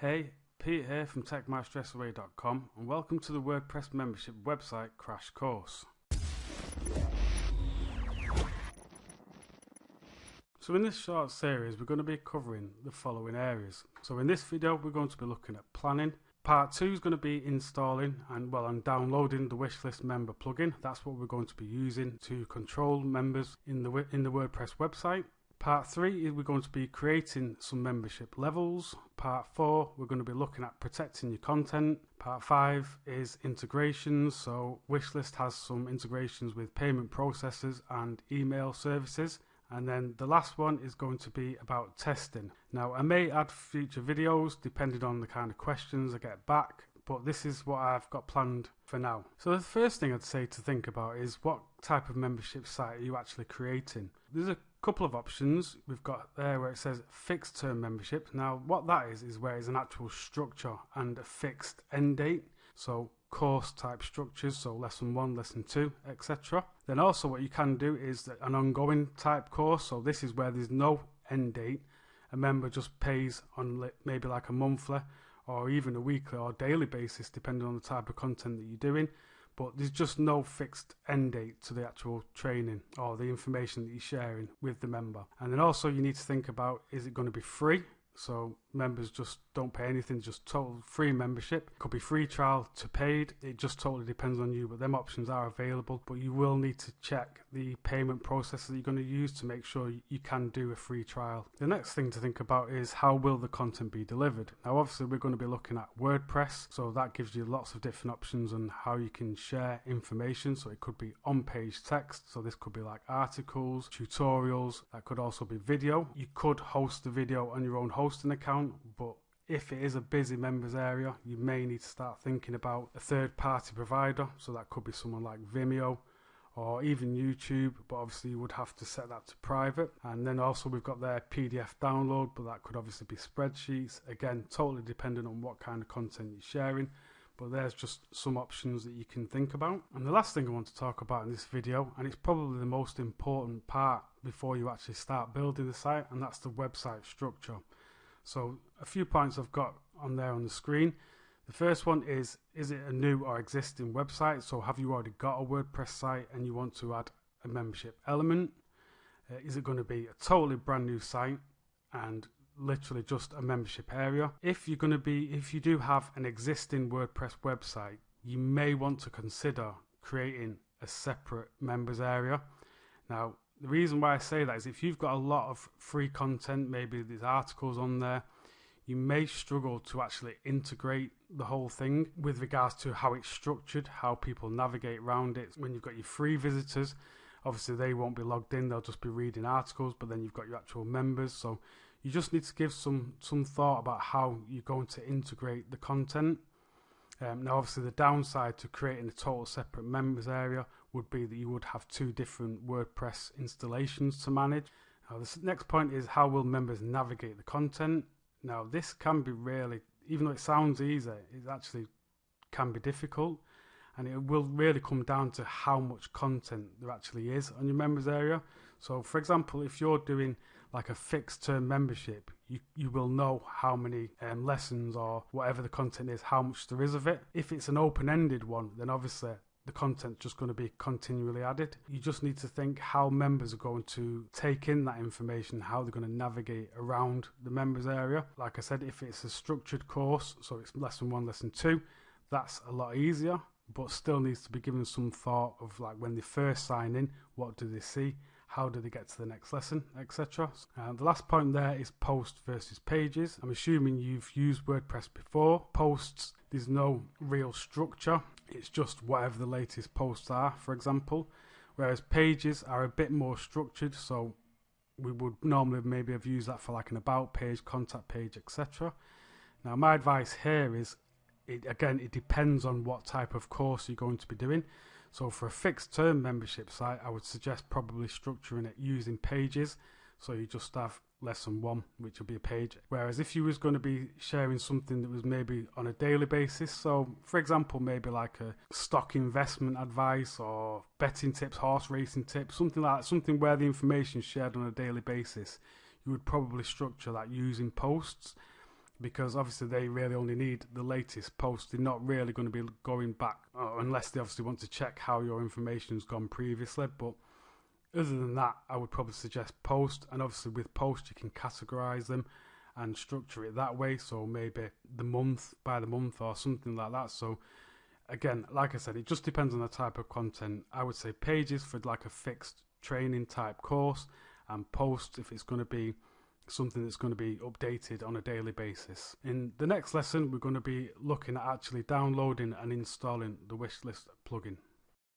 Hey, Pete here from TechMyStressAway.com and welcome to the WordPress membership website crash course. So in this short series we're going to be covering the following areas. So in this video we're going to be looking at planning. Part 2 is going to be installing and downloading the WishList member plugin. That's what we're going to be using to control members in the WordPress website. Part 3 is we're going to be creating some membership levels. Part 4 we're going to be looking at protecting your content. Part 5 is integrations. So WishList has some integrations with payment processors and email services. And then the last one is going to be about testing. Now I may add future videos depending on the kind of questions I get back, but this is what I've got planned for now. So the first thing I'd say to think about is what type of membership site are you actually creating? There's a couple of options we've got there where it says fixed term membership. Now what that is where it's an actual structure and a fixed end date. So course type structures, so lesson 1, lesson 2, etc. Then also what you can do is an ongoing type course. So this is where there's no end date. A member just pays on maybe like a monthly or even a weekly or daily basis depending on the type of content that you're doing. But there's just no fixed end date to the actual training or the information that you're sharing with the member. And then also you need to think about, is it going to be free? So members just don't pay anything, just total free membership. Could be free trial to paid. It just totally depends on you, but them options are available. But you will need to check the payment process that you're going to use to make sure you can do a free trial. The next thing to think about is how will the content be delivered? Now obviously we're going to be looking at WordPress, so that gives you lots of different options on how you can share information. So it could be on-page text, so this could be like articles, tutorials, that could also be video. You could host the video on your own hosting account, but if it is a busy members area, you may need to start thinking about a third-party provider. So that could be someone like Vimeo or even YouTube, but obviously you would have to set that to private. And then also we've got their PDF download, but that could obviously be spreadsheets. Again, totally dependent on what kind of content you're sharing, but there's just some options that you can think about. And the last thing I want to talk about in this video, and it's probably the most important part before you actually start building the site, and that's the website structure. So a few points I've got on there on the screen. The first one is it a new or existing website? So have you already got a WordPress site and you want to add a membership element? Is it going to be a totally brand new site and literally just a membership area? If you do have an existing WordPress website, you may want to consider creating a separate members area. Now the reason why I say that is if you've got a lot of free content, maybe there's articles on there, you may struggle to actually integrate the whole thing with regards to how it's structured, how people navigate around it. When you've got your free visitors, obviously they won't be logged in, they'll just be reading articles, but then you've got your actual members. So you just need to give some thought about how you're going to integrate the content. Now obviously the downside to creating a total separate members area would be that you would have 2 different WordPress installations to manage. Now the next point is how will members navigate the content? Now this can be really, even though it sounds easy, it actually can be difficult, and it will really come down to how much content there actually is on your members area. So for example, if you're doing like a fixed term membership, you will know how many lessons or whatever the content is, how much there is of it. If it's an open-ended one, then obviously the content's just going to be continually added. You just need to think how members are going to take in that information, how they're going to navigate around the members area. Like I said, if it's a structured course, so it's lesson 1, lesson 2, that's a lot easier, but still needs to be given some thought of like when they first sign in, what do they see? How do they get to the next lesson, etc. The last point there is post versus pages. I'm assuming you've used WordPress before. Posts, there's no real structure. It's just whatever the latest posts are, for example. Whereas pages are a bit more structured. So we would normally maybe have used that for like an about page, contact page, etc. Now my advice here is, it depends on what type of course you're going to be doing. So for a fixed term membership site, I would suggest probably structuring it using pages. So you just have lesson 1, which will be a page. Whereas if you was going to be sharing something that was maybe on a daily basis, so for example, maybe like a stock investment advice or betting tips, horse racing tips, something like that, something where the information is shared on a daily basis, you would probably structure that using posts. because obviously they really only need the latest post. They're not really going to be going back, unless they obviously want to check how your information's gone previously. But other than that, I would probably suggest post, and obviously with post you can categorize them and structure it that way, so maybe the month by the month or something like that. So again, like I said, it just depends on the type of content. I would say pages for like a fixed training type course, and post if it's going to be something that's going to be updated on a daily basis. In the next lesson, we're going to be looking at actually downloading and installing the WishList plugin.